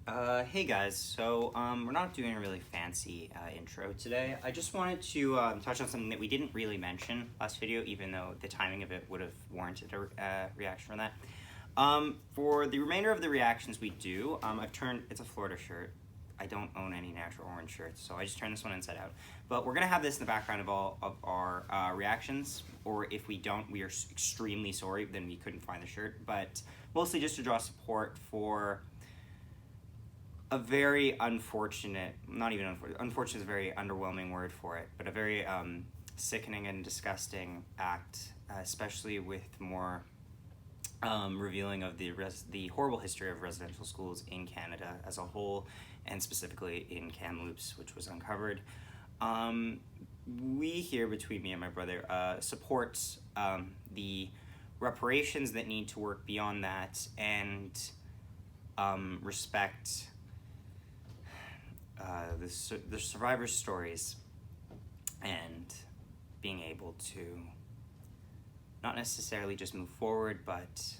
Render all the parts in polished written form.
Hey guys, so we're not doing a really fancy intro today. I just wanted to touch on something that we didn't really mention last video, even though the timing of it would have warranted a reaction from that. For the remainder of the reactions we do, it's a Florida shirt. I don't own any natural orange shirts, so I just turned this one inside out. But we're going to have this in the background of all of our reactions, or if we don't, we are extremely sorry, then we couldn't find the shirt. But mostly just to draw support for a very unfortunate, not even unfortunate is a very underwhelming word for it, but a very sickening and disgusting act, especially with more revealing of the horrible history of residential schools in Canada as a whole, and specifically in Kamloops, which was uncovered. We here, between me and my brother, support the reparations that need to work beyond that, and respect the survivors' stories, and being able to not necessarily just move forward, but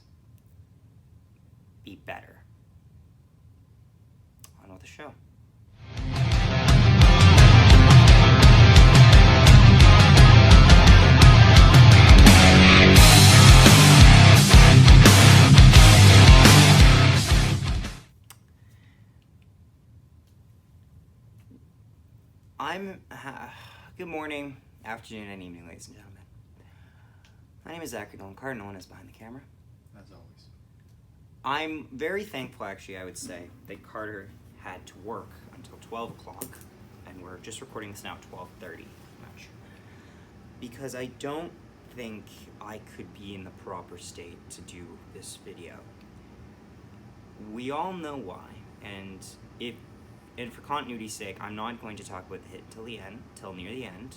be better. On with the show. Good morning, afternoon, and evening, ladies and gentlemen. My name is Zachary Nolan Carter. No one is behind the camera. As always. I'm very thankful, actually, I would say, that Carter had to work until 12 o'clock, and we're just recording this now at 12:30, much, because I don't think I could be in the proper state to do this video. We all know why, and for continuity's sake, I'm not going to talk about the hit till near the end.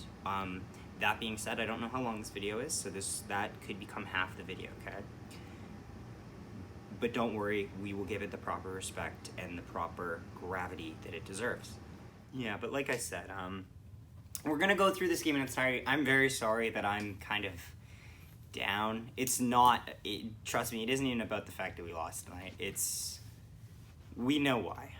That being said, I don't know how long this video is, so that could become half the video, okay? But don't worry, we will give it the proper respect and the proper gravity that it deserves. Yeah, but like I said, we're gonna go through this game in its entirety. I'm very sorry that I'm kind of down. Trust me, it isn't even about the fact that we lost tonight. We know why.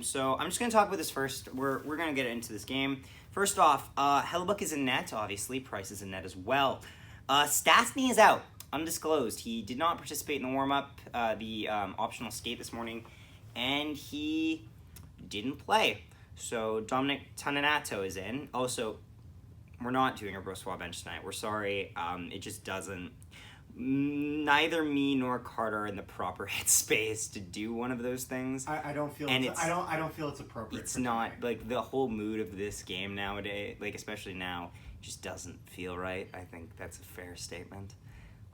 So I'm just going to talk about this first. We're going to get into this game. First off, Hellebuyck is in net, obviously. Price is in net as well. Stastny is out, undisclosed. He did not participate in the warm-up, the optional skate this morning, and he didn't play. So Dominic Toninato is in. Also, we're not doing a Brossois bench tonight. We're sorry. It just doesn't. Neither me nor Carter are in the proper headspace to do one of those things. I don't feel it's appropriate. It's not like the whole mood of this game nowadays, like especially now, just doesn't feel right. I think that's a fair statement.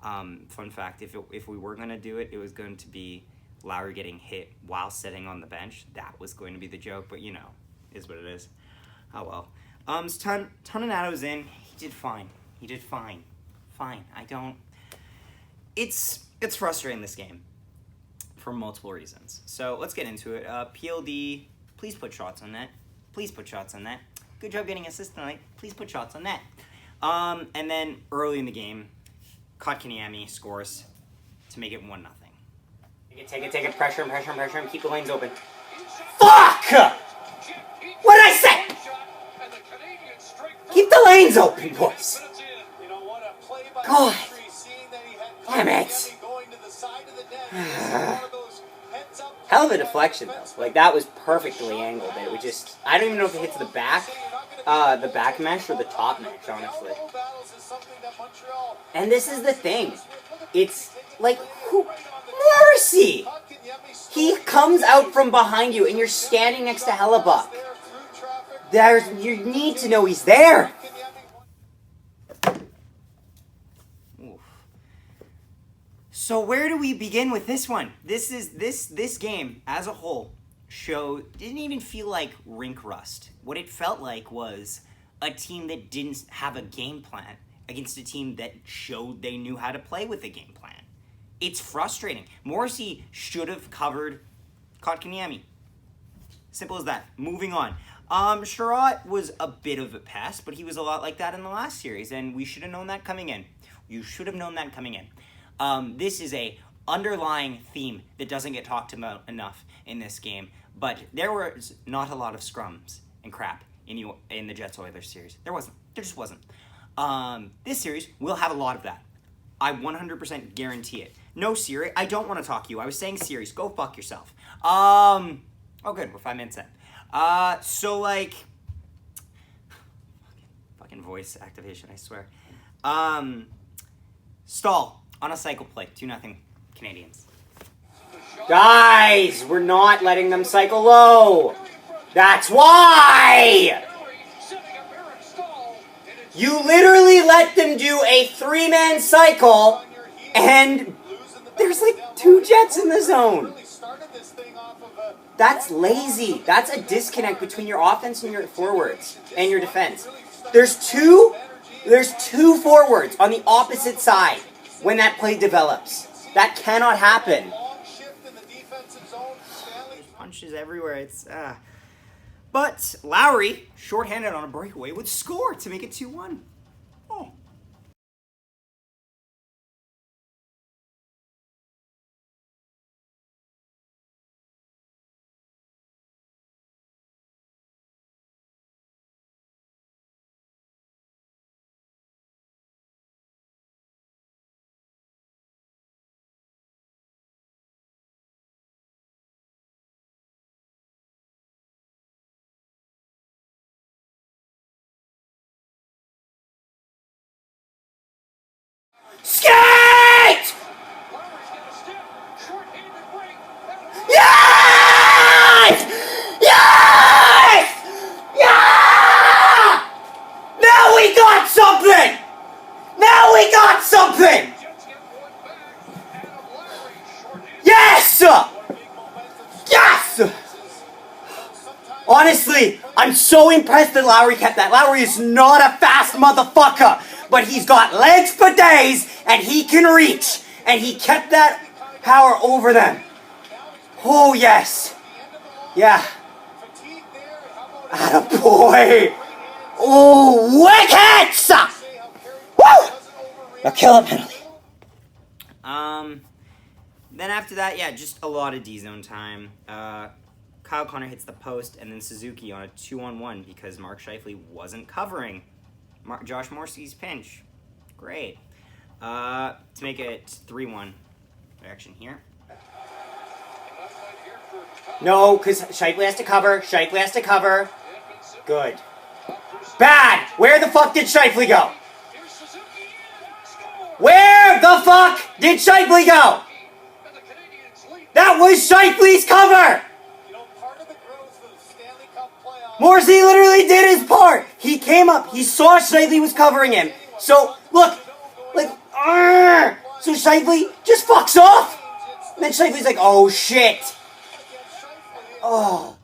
Fun fact: if we were gonna do it, it was going to be Lowry getting hit while sitting on the bench. That was going to be the joke, but is what it is. Oh well. So Toninado's in. He did fine. Fine. It's frustrating, this game, for multiple reasons. So let's get into it. PLD, please put shots on net. Good job getting assists tonight. Please put shots on net. And then early in the game, Kotkaniemi scores to make it 1-0. Take it. Pressure him. Keep the lanes open. Fuck! What did I say? Keep the lanes open, boys. God. Damn it. Hell of a deflection, though. Like, that was perfectly angled. It would just... I don't even know if it hits the back mesh or the top mesh, honestly. And this is the thing. It's, like, Morrissey! He comes out from behind you, and you're standing next to Hellebuyck. You need to know he's there. So where do we begin with this one? This game as a whole didn't even feel like rink rust. What it felt like was a team that didn't have a game plan against a team that showed they knew how to play with a game plan. It's frustrating. Morrissey should have covered Kotkaniemi. Simple as that. Moving on. Sherratt was a bit of a pest, but he was a lot like that in the last series, and we should have known that coming in. You should have known that coming in. This is a underlying theme that doesn't get talked about enough in this game. But there was not a lot of scrums and crap in the Jets Oilers series. There just wasn't. This series will have a lot of that. I 100% guarantee it. No, Siri, I don't want to talk to you. I was saying series. Go fuck yourself. Oh, good. We're 5 minutes in. So, like... Fucking voice activation, I swear. Stall on a cycle play. 2-0 Canadiens. Guys, we're not letting them cycle low. That's why! You literally let them do a 3-man cycle, and there's like 2 Jets in the zone. That's lazy. That's a disconnect between your offense and your forwards and your defense. There's two forwards on the opposite side when that play develops. That cannot happen. Punches everywhere. It's But Lowry, shorthanded on a breakaway, would score to make it 2-1. Oh. Skate! Yes! Yes! Yeah! Now we got something! Now we got something! Yes! Yes! Honestly, I'm so impressed that Lowry kept that. Lowry is not a fast motherfucker, but he's got legs for days, and he can reach, and he kept that power over them. Oh, yes. Yeah. Attaboy. Oh, wickets! Woo! A killer penalty. Then after that, yeah, just a lot of D-zone time. Kyle Connor hits the post, and then Suzuki on a 2-on-1 because Mark Scheifele wasn't covering Josh Morrissey's pinch. Great. To make it 3-1. Action here. No, because Scheifele has to cover. Scheifele has to cover. Good. Bad! Where the fuck did Scheifele go? Where the fuck did Scheifele go? That was Scheifele's cover! Morrissey literally did his part. He came up. He saw Scheifele was covering him. So, look. Like, so Scheifele just fucks off. And then Scheifele's like, oh, shit. Oh.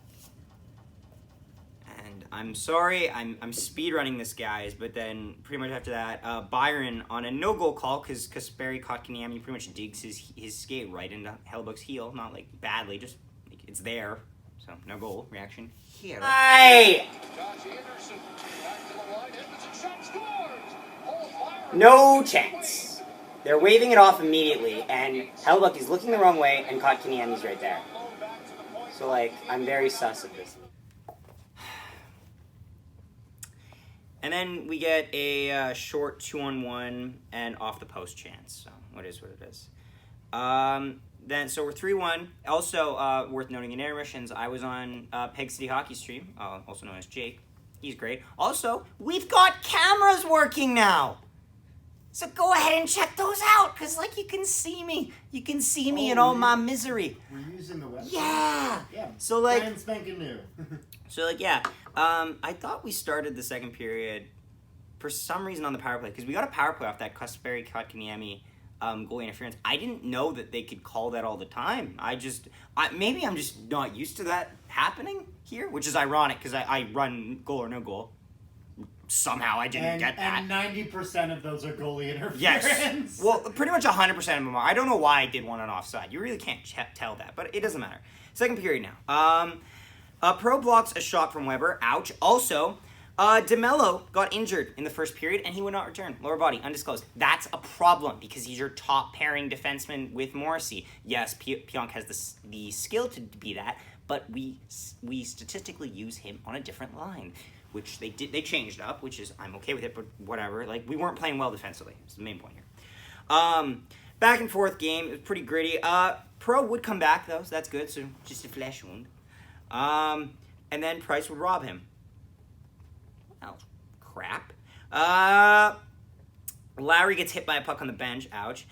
And I'm sorry. I'm speedrunning this, guys. But then, pretty much after that, Byron on a no-goal call, because Kasperi Kotkaniemi pretty much digs his skate right into Hellebuyck's heel. Not, like, badly. Just, like, it's there. So, no goal. Reaction here. Hi! No chance. They're waving it off immediately, and Hellebuyck is looking the wrong way, and Kotkaniemi's right there. So, like, I'm very sus of this. And then we get a short 2-on-1 and off-the-post chance. So, what is what it is. So we're 3-1. Also, worth noting in intermissions, I was on Peg City Hockey Stream, also known as Jake. He's great. Also, we've got cameras working now! So go ahead and check those out, because, like, you can see me. You can see me in all my misery. We're using the website? Yeah! Yeah. So, like... Brand spanking new. So, like, yeah. I thought we started the second period for some reason on the power play, because we got a power play off that Kasperi Kotkaniemi goalie interference. I didn't know that they could call that all the time. Maybe I'm just not used to that happening here, which is ironic, because I run goal or no goal. Somehow I didn't get that. And 90% of those are goalie interference. Yes. Well, pretty much 100% of them are. I don't know why I did one on offside. You really can't tell that, but it doesn't matter. Second period now. Pro blocks a shot from Weber. Ouch. Also, DeMello got injured in the first period, and he would not return. Lower body, undisclosed. That's a problem because he's your top pairing defenseman with Morrissey. Yes, Pionk has the skill to be that, but we statistically use him on a different line, which they changed up, which is, I'm okay with it, but whatever. Like, we weren't playing well defensively. That's the main point here. Back and forth game. It was pretty gritty. Pro would come back, though, so that's good. So, just a flesh wound. And then Price would rob him. Oh, crap. Lowry gets hit by a puck on the bench. Ouch.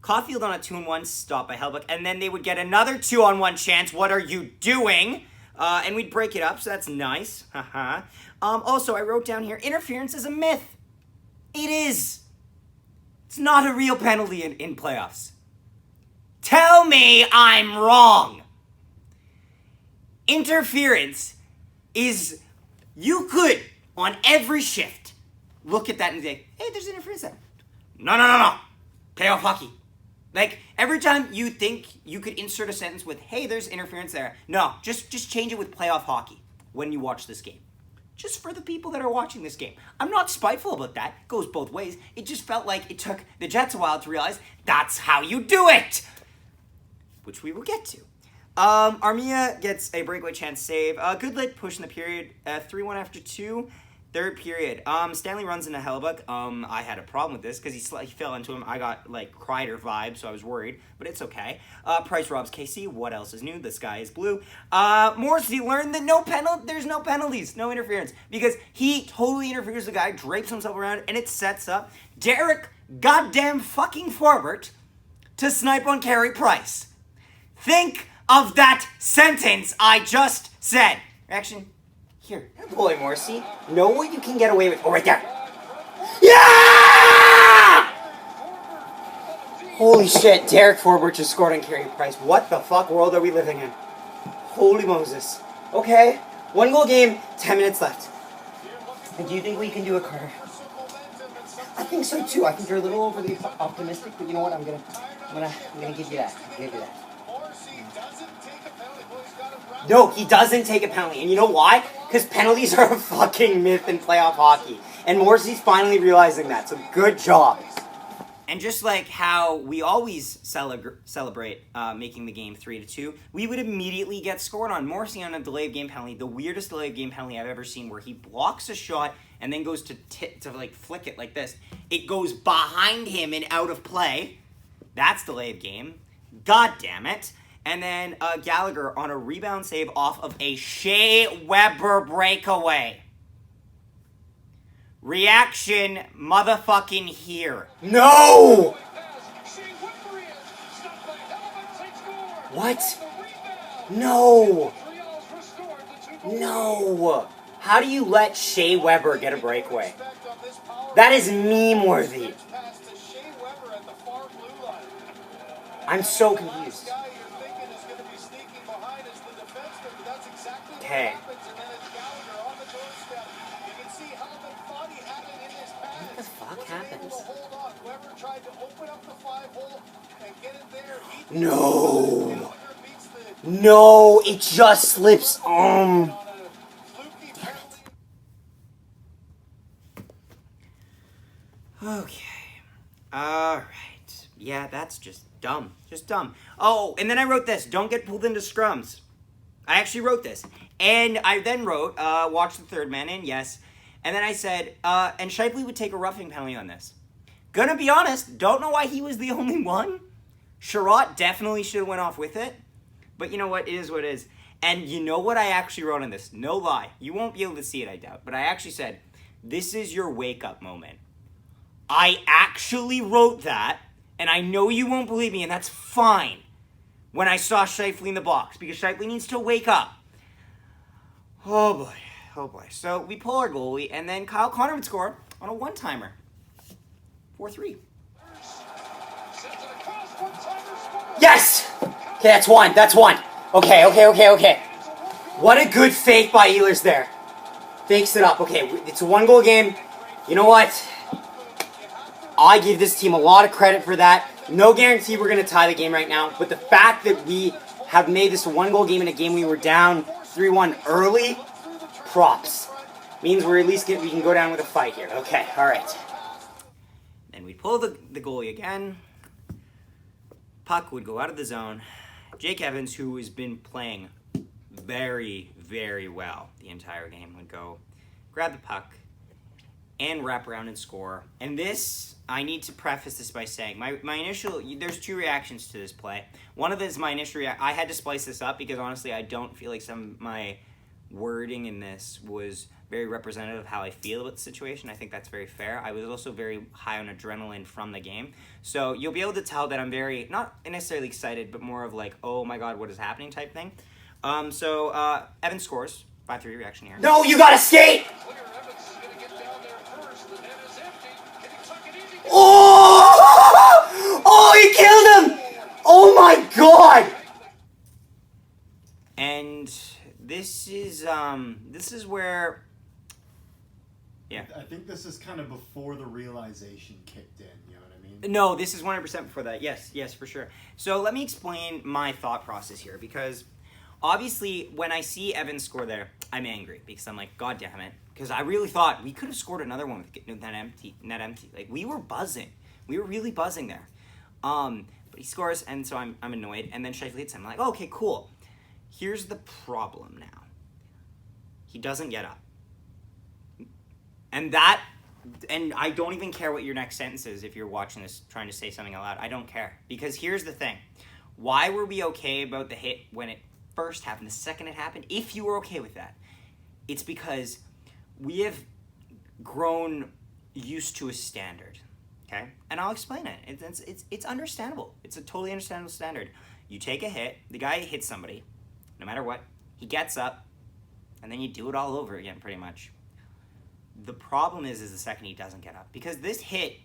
Caulfield on a 2-on-1 stop by Hellbuck. And then they would get another 2-on-1 chance. What are you doing? And we'd break it up, so that's nice. Also, I wrote down here, interference is a myth. It is. It's not a real penalty in playoffs. Tell me I'm wrong. Interference is, you could, on every shift, look at that and say, hey, there's interference there. No. Playoff hockey. Like, every time you think you could insert a sentence with, hey, there's interference there. No, just change it with playoff hockey when you watch this game. Just for the people that are watching this game. I'm not spiteful about that. It goes both ways. It just felt like it took the Jets a while to realize that's how you do it. Which we will get to. Armia gets a breakaway chance save. Good late push in the period. 3-1 after 2. Third period. Stanley runs into Hellbuck. I had a problem with this because he fell into him. I got like Kreider vibes, so I was worried, but it's okay. Price robs KC. What else is new? The sky is blue. Morrissey learned that there's no penalties, no interference, because he totally interferes the guy, drapes himself around, and it sets up Derek goddamn fucking Forbort to snipe on Carey Price. Think of that sentence I just said. Action. Here, boy, Morrissey. Know what you can get away with. Oh, right there. Yeah! Holy shit, Derek Forbort just scored on Carey Price. What the fuck world are we living in? Holy Moses. Okay, 1-goal game, 10 minutes left. And do you think we can do it, Carter? I think so too. I think you're a little overly optimistic, but you know what? I'm gonna give you that. No, he doesn't take a penalty. And you know why? Because penalties are a fucking myth in playoff hockey. And Morrissey's finally realizing that. So good job. And just like how we always celebrate making the game 3-2, we would immediately get scored on. Morrissey on a delay of game penalty, the weirdest delay of game penalty I've ever seen, where he blocks a shot and then goes to like flick it like this. It goes behind him and out of play. That's delay of game. God damn it. And then Gallagher on a rebound save off of a Shea Weber breakaway. Reaction motherfucking here. No! What? No! No! How do you let Shea Weber get a breakaway? That is meme-worthy. I'm so confused. Okay. What the fuck happens? No. No, it just slips. Damn it. Okay. Alright. Yeah, that's just dumb. Just dumb. Oh, and then I wrote this. Don't get pulled into scrums. I actually wrote this. And I then wrote, watch the third man in, yes. And then I said, and Shifley would take a roughing penalty on this. Gonna be honest, don't know why he was the only one. Sherratt definitely should have went off with it. But you know what? It is what it is. And you know what I actually wrote on this? No lie. You won't be able to see it, I doubt. But I actually said, this is your wake-up moment. I actually wrote that, and I know you won't believe me, and that's fine, when I saw Shifley in the box, because Shifley needs to wake up. Oh boy. So we pull our goalie, and then Kyle Connor would score on a one-timer. 4-3. Yes! Okay, that's one. Okay. What a good fake by Ehlers there. Fakes it up. Okay, it's a one-goal game. You know what? I give this team a lot of credit for that. No guarantee we're going to tie the game right now, but the fact that we have made this a one-goal game in a game we were down 3-1 early, props. Means we're at least we can go down with a fight here. Okay, all right. Then we'd pull the goalie again. Puck would go out of the zone. Jake Evans, who has been playing very, very well the entire game, would go grab the puck and wrap around and score. And this, I need to preface this by saying, my initial, there's two reactions to this play. One of them is my initial reaction. I had to splice this up because honestly I don't feel like some of my wording in this was very representative of how I feel about the situation. I think that's very fair. I was also very high on adrenaline from the game. So you'll be able to tell that I'm very, not necessarily excited, but more of like, oh my god, what is happening type thing. Evan scores. 5-3 reaction here. No, you gotta skate! Oh! Oh, he killed him! Oh my god! And this is where, yeah. I think this is kind of before the realization kicked in, you know what I mean? No, this is 100% before that. Yes, for sure. So let me explain my thought process here, because obviously when I see Evans score there, I'm angry because I'm like, god damn it. Because I really thought we could have scored another one with net empty. Like, we were buzzing. We were really buzzing there. But he scores, and so I'm annoyed. And then Scheifele hits him. I'm like, oh, okay, cool. Here's the problem now. He doesn't get up. And I don't even care what your next sentence is if you're watching this trying to say something out loud. I don't care. Because here's the thing. Why were we okay about the hit when it first happened, the second it happened? If you were okay with that, it's because we have grown used to a standard, okay? And I'll explain it. It's understandable. It's a totally understandable standard. You take a hit, the guy hits somebody, no matter what, he gets up, and then you do it all over again, pretty much. The problem is the second he doesn't get up. Because this hit,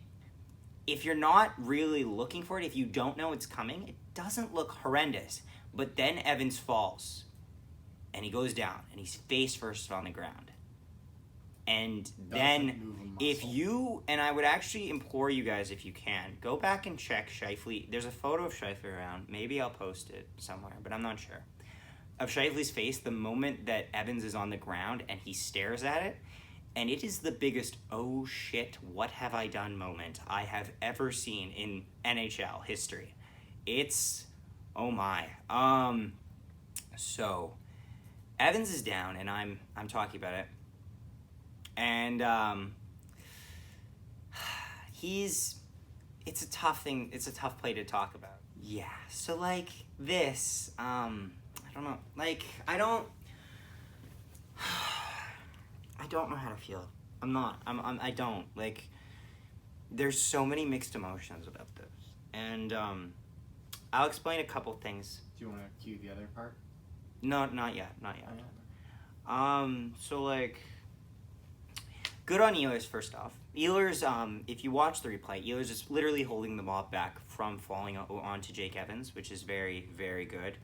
if you're not really looking for it, if you don't know it's coming, it doesn't look horrendous. But then Evans falls, and he goes down, and he's face first on the ground. And then if you, and I would actually implore you guys, if you can, go back and check Scheifele. There's a photo of Scheifele around. Maybe I'll post it somewhere, but I'm not sure. Of Scheifele's face, the moment that Evans is on the ground and he stares at it, and it is the biggest, oh shit, what have I done moment I have ever seen in NHL history. It's, oh my. So, Evans is down, and I'm talking about it. And it's a tough thing. It's a tough play to talk about. Yeah. So like this, I don't know. Like I don't know how to feel. I don't like. There's so many mixed emotions about this, and I'll explain a couple things. Do you want to cue the other part? No, not yet. So like. Good on Oilers, first off. Oilers, if you watch the replay, Oilers is literally holding the ball back from falling onto Jake Evans, which is very, very good.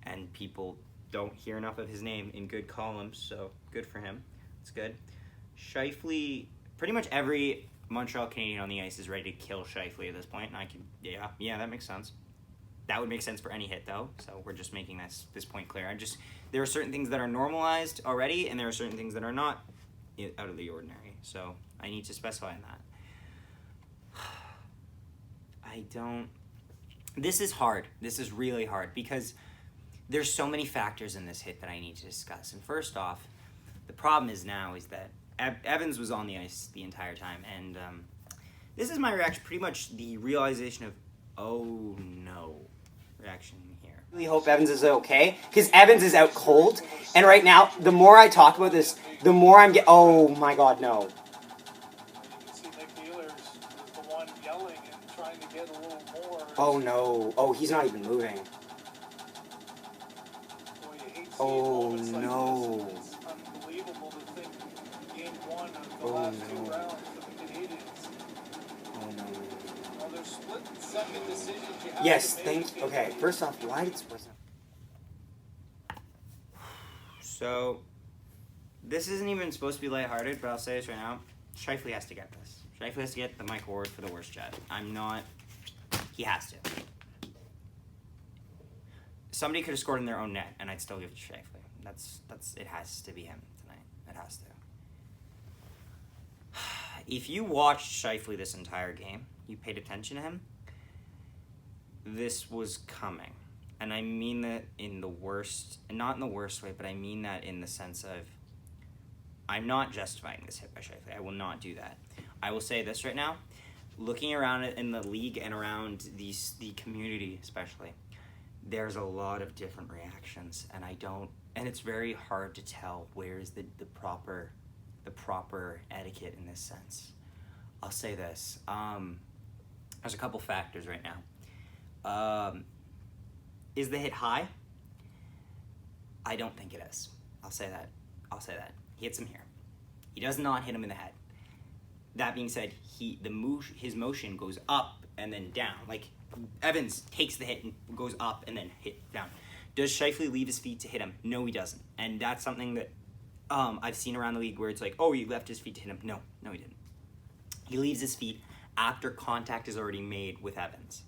And people don't hear enough of his name in good columns, so good for him. It's good. Scheifele, pretty much every Montreal Canadien on the ice is ready to kill Scheifele at this point, and I can, yeah, that makes sense. That would make sense for any hit, though, so we're just making this point clear. There are certain things that are normalized already, and there are certain things that are not out of the ordinary, so I need to specify that. This is hard. This is really hard because there's so many factors in this hit that I need to discuss. And first off, the problem is that Evans was on the ice the entire time, and this is my reaction, pretty much the realization of, oh no, reaction here. I really hope Evans is okay, because Evans is out cold, and right now, the more I talk about this, the more I'm oh my god, no. You can see Nick Wheeler is the one yelling and trying to get a little more. Oh no, oh, he's not even moving. Boy, you hate oh seeing no. Like this. It's unbelievable to think game one of the last two rounds for the Canadiens. Oh no. Well, there's split second decisions you have Yes, to make. okay, first off, why did Sports... So, this isn't even supposed to be lighthearted, but I'll say this right now. Scheifele has to get this. Scheifele has to get the Mike Ward for the worst Jet. He has to. Somebody could have scored in their own net, and I'd still give it to Scheifele. It has to be him tonight. It has to. if you watched Scheifele this entire game, you paid attention to him, this was coming. And I mean that in the worst, not in the worst way, but I mean that in the sense of, I'm not justifying this hit by Scheifele. I will not do that. I will say this right now, looking around in the league and around the community especially, there's a lot of different reactions, and it's very hard to tell where's the proper etiquette in this sense. I'll say this. There's a couple factors right now. Is the hit high? I don't think it is. I'll say that. He hits him here. He does not hit him in the head. That being said, his motion goes up and then down. Like, Evans takes the hit and goes up and then hit down. Does Scheifele leave his feet to hit him? No, he doesn't. And that's something that I've seen around the league where it's like, oh, he left his feet to hit him. No, he didn't. He leaves his feet after contact is already made with Evans.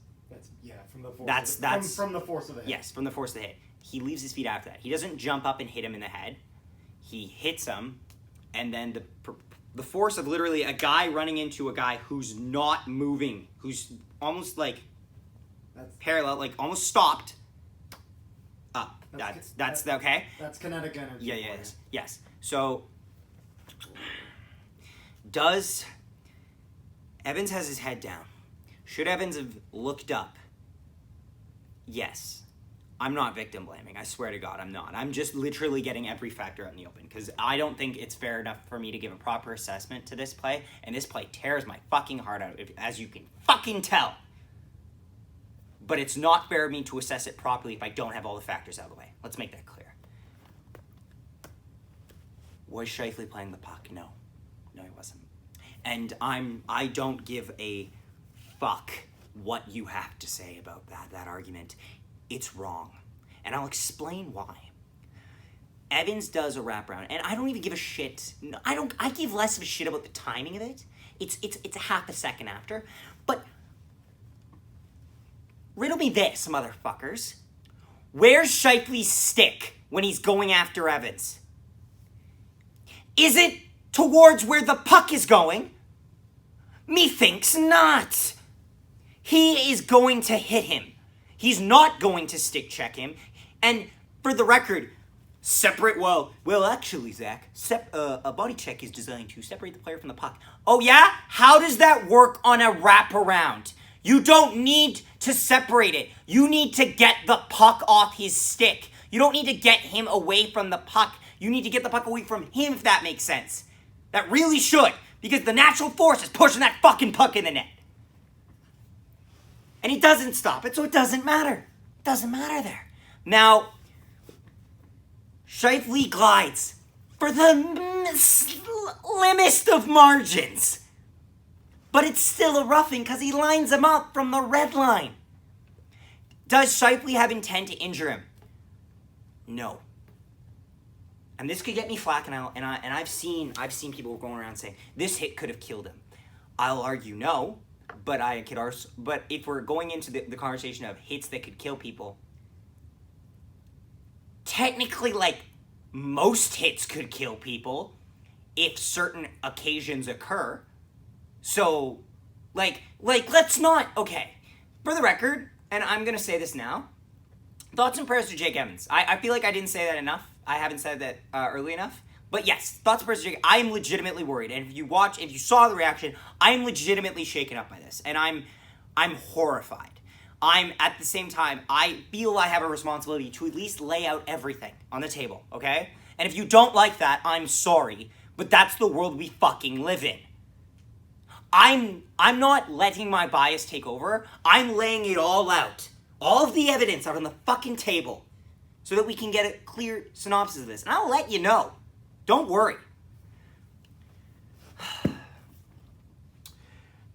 From the force. From the force of the hit. Yes, from the force of the hit. He leaves his feet after that. He doesn't jump up and hit him in the head. He hits him, and then the force of literally a guy running into a guy who's not moving, who's almost like parallel, like almost stopped. Up. That's okay. That's kinetic energy. Yeah. Yes. So, does Evans has his head down? Should Evans have looked up? Yes. I'm not victim blaming. I swear to God, I'm not. I'm just literally getting every factor out in the open because I don't think it's fair enough for me to give a proper assessment to this play, and this play tears my fucking heart out, as you can fucking tell. But it's not fair of me to assess it properly if I don't have all the factors out of the way. Let's make that clear. Was Scheifele playing the puck? No, he wasn't. And I don't give a fuck what you have to say about that argument. It's wrong. And I'll explain why. Evans does a wraparound, and I don't even give a shit. I give less of a shit about the timing of it. It's a half a second after. But riddle me this, motherfuckers. Where's Scheifele's stick when he's going after Evans? Is it towards where the puck is going? Methinks not. He is going to hit him. He's not going to stick check him. And for the record, actually, Zach, a body check is designed to separate the player from the puck. Oh yeah? How does that work on a wraparound? You don't need to separate it. You need to get the puck off his stick. You don't need to get him away from the puck. You need to get the puck away from him, if that makes sense. That really should, because the natural force is pushing that fucking puck in the net. And he doesn't stop it, so it doesn't matter. It doesn't matter there. Now, Scheifele glides for the slimmest of margins. But it's still a roughing because he lines him up from the red line. Does Scheifele have intent to injure him? No. And this could get me flack, and I've seen people going around saying this hit could have killed him. I'll argue no, but but if we're going into the conversation of hits that could kill people, technically, like, most hits could kill people if certain occasions occur. So, like, let's not, okay, for the record, and I'm going to say this now, thoughts and prayers to Jake Evans. I feel like I didn't say that enough. I haven't said that early enough. But yes, thoughts and prayers to Jake. I am legitimately worried. And if you saw the reaction, I am legitimately shaken up by this. And I'm horrified. At the same time, I feel I have a responsibility to at least lay out everything on the table, okay? And if you don't like that, I'm sorry. But that's the world we fucking live in. I'm not letting my bias take over. I'm laying it all out. All of the evidence out on the fucking table so that we can get a clear synopsis of this. And I'll let you know. Don't worry.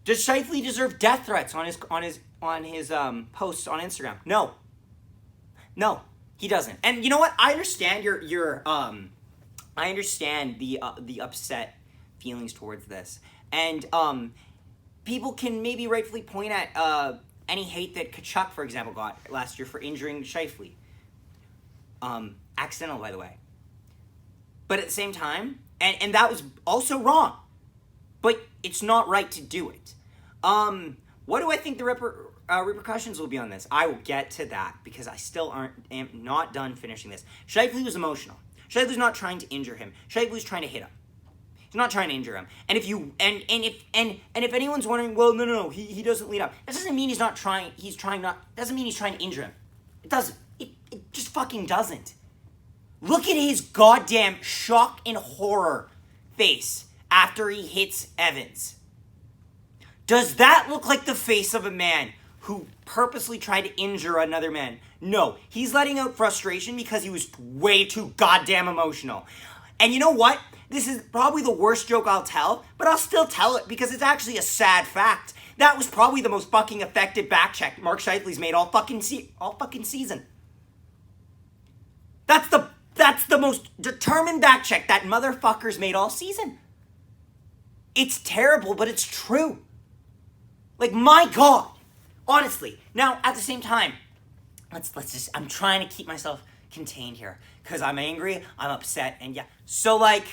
Does Scheifele deserve death threats on his posts on Instagram? No, he doesn't. And you know what? I understand I understand the upset feelings towards this. And people can maybe rightfully point at any hate that Tkachuk, for example, got last year for injuring Scheifele. Accidental, by the way. But at the same time, and that was also wrong. but it's not right to do it. What do I think the repercussions will be on this? I will get to that because I still am not done finishing this. Scheifele was emotional. Scheifele's not trying to injure him. Scheifele's trying to hit him. He's not trying to injure him. And if you if anyone's wondering, well, no, he doesn't lead up. That doesn't mean he's not trying. Doesn't mean he's trying to injure him. It doesn't. It just fucking doesn't. Look at his goddamn shock and horror face after he hits Evans. Does that look like the face of a man who purposely tried to injure another man? No, he's letting out frustration because he was way too goddamn emotional. And you know what? This is probably the worst joke I'll tell, but I'll still tell it because it's actually a sad fact. That was probably the most fucking effective back check Mark Scheifele's made all fucking season. That's the most determined back check that motherfucker's made all season. It's terrible, but it's true. Like, my God. Honestly. Now, at the same time, let's just, I'm trying to keep myself contained here. Because I'm angry, I'm upset, and yeah. So, like,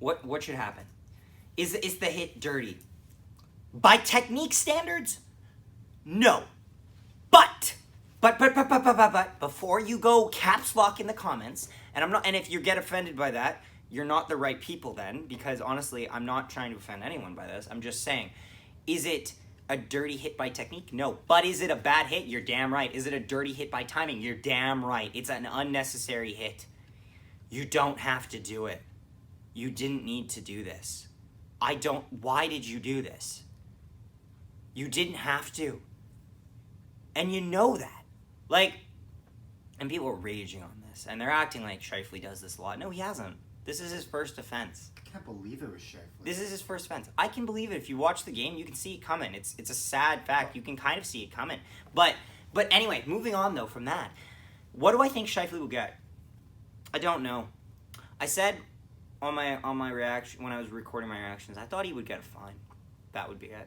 what should happen? Is the hit dirty? By technique standards? No. But, before you go caps lock in the comments, and if you get offended by that, you're not the right people then, because honestly, I'm not trying to offend anyone by this. I'm just saying, is it a dirty hit by technique? No. But is it a bad hit? You're damn right. Is it a dirty hit by timing? You're damn right. It's an unnecessary hit. You don't have to do it. You didn't need to do this. Why did you do this? You didn't have to. And you know that. Like, and people are raging on this, and they're acting like Scheifele does this a lot. No, he hasn't. This is his first offense. I can't believe it was Scheifele. This is his first offense. I can believe it. If you watch the game, you can see it coming. It's a sad fact. You can kind of see it coming. But anyway, moving on though from that, what do I think Scheifele will get? I don't know. I said on my reaction when I was recording my reactions, I thought he would get a fine. That would be it.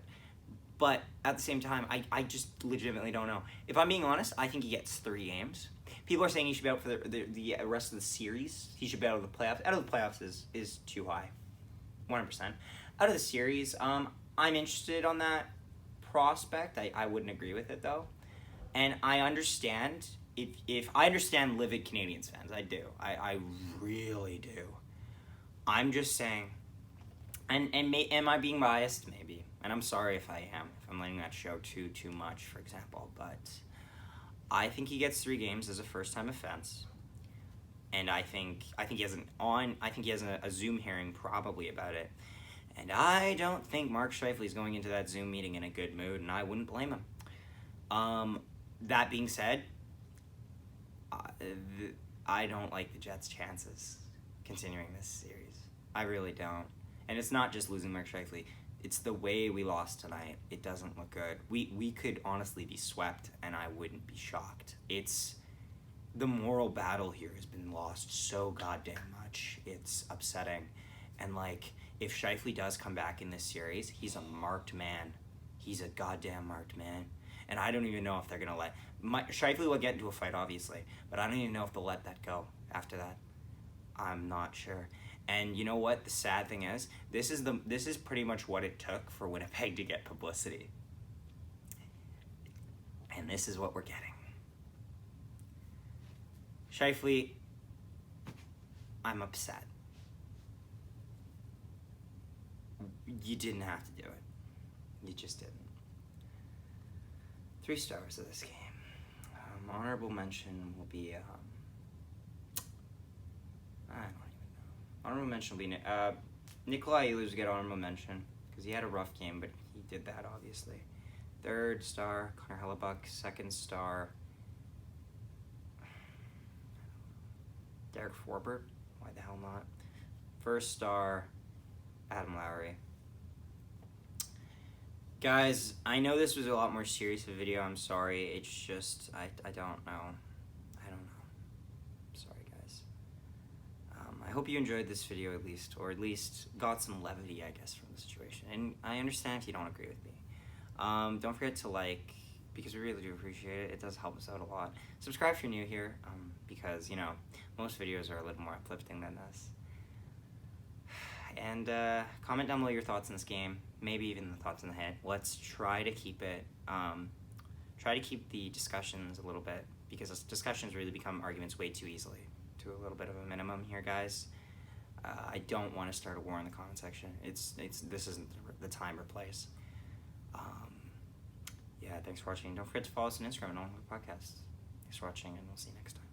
But at the same time, I just legitimately don't know. If I'm being honest, I think he gets 3 games. People are saying he should be out for the rest of the series. He should be out of the playoffs. Out of the playoffs is too high. 100%. Out of the series, I'm interested on that prospect. I wouldn't agree with it, though. And I understand, if I understand livid Canadiens fans. I do. I really do. I'm just saying, and am I being biased? Maybe. And I'm sorry if I am, if I'm letting that show too much, for example. But I think he gets 3 games as a first-time offense, and I think he has a Zoom hearing probably about it, and I don't think Mark Scheifele is going into that Zoom meeting in a good mood, and I wouldn't blame him. That being said, I don't like the Jets' chances continuing this series. I really don't, and it's not just losing Mark Scheifele. It's the way we lost tonight. It doesn't look good. We could honestly be swept, and I wouldn't be shocked. It's the moral battle here has been lost so goddamn much. It's upsetting. And, like, if Scheifele does come back in this series, he's a marked man. He's a goddamn marked man. And I don't even know if they're going to let... Scheifele will get into a fight, obviously, but I don't even know if they'll let that go after that. I'm not sure. And you know what? The sad thing is, this is pretty much what it took for Winnipeg to get publicity. And this is what we're getting. Scheifele, I'm upset. You didn't have to do it. You just didn't. 3 stars of this game. Honorable mention will be, I don't know. Honorable mention will be Nikolai Ehlers get honorable mention because he had a rough game, but he did that obviously. 3rd star, Connor Hellebuck. 2nd star, Derek Forbert. Why the hell not? 1st star, Adam Lowry. Guys, I know this was a lot more serious of a video. I'm sorry. It's just I don't know. I hope you enjoyed this video or at least got some levity, I guess, from the situation. And I understand if you don't agree with me. Don't forget to like, because we really do appreciate it. It does help us out a lot. Subscribe if you're new here, because, you know, most videos are a little more uplifting than this. And comment down below your thoughts on this game, maybe even the thoughts in the head. Let's try to keep it, try to keep the discussions a little bit, because discussions really become arguments way too easily, to a little bit of a minimum here, guys. I don't want to start a war in the comment section. This isn't the time or place. Yeah, thanks for watching. Don't forget to follow us on Instagram and all the podcasts. Thanks for watching, and we'll see you next time.